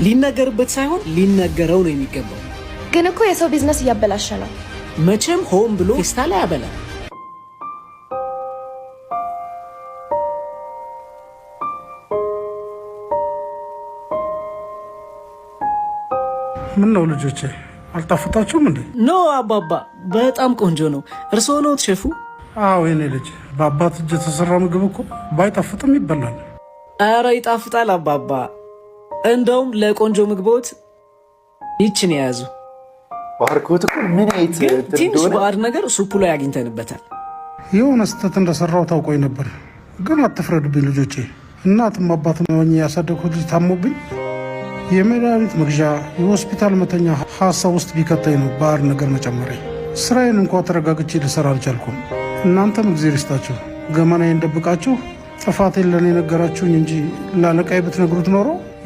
ሊነገርበት ሳይሆን ሊነገረው ነው የሚገባው። ግን እኮ የሰው ቢዝነስ እያበላሸ ነው። መቼም ሆን ብሎ ፌስታል ያበላል። ምን ነው ልጆቼ አልጣፍጣችሁም እንዴ? ኖ አባባ በጣም ቆንጆ ነው። እርስዎ ነው ሼፉ? አዎ የኔ ልጅ፣ በአባት እጅ የተሰራ ምግብ እኮ ባይጣፍጥም ይበላል። ኧረ ይጣፍጣል አባባ። እንደውም ለቆንጆ ምግቦት ይችን የያዙ። ባርኮት እኮ ምን አይነት ትንሽ ባዕድ ነገር ሱፑ ላይ አግኝተንበታል። የሆነ ስህተት እንደሰራው ታውቆኝ ነበር፣ ግን አትፍረዱብኝ ልጆቼ። እናትም አባትም ሆኜ ያሳደግኩት ልጅ ታሞብኝ የመድኃኒት መግዣ የሆስፒታል መተኛ ሀሳብ ውስጥ ቢከተኝ ነው ባዕድ ነገር መጨመሪያ። ስራዬን እንኳ ተረጋግቼ ልሰራ አልቻልኩም። እናንተም እግዜር ይስጣችሁ፣ ገመናዬን ደብቃችሁ ጥፋቴን ለእኔ ነገራችሁኝ እንጂ ላለቃይ ብትነግሩት ኖሮ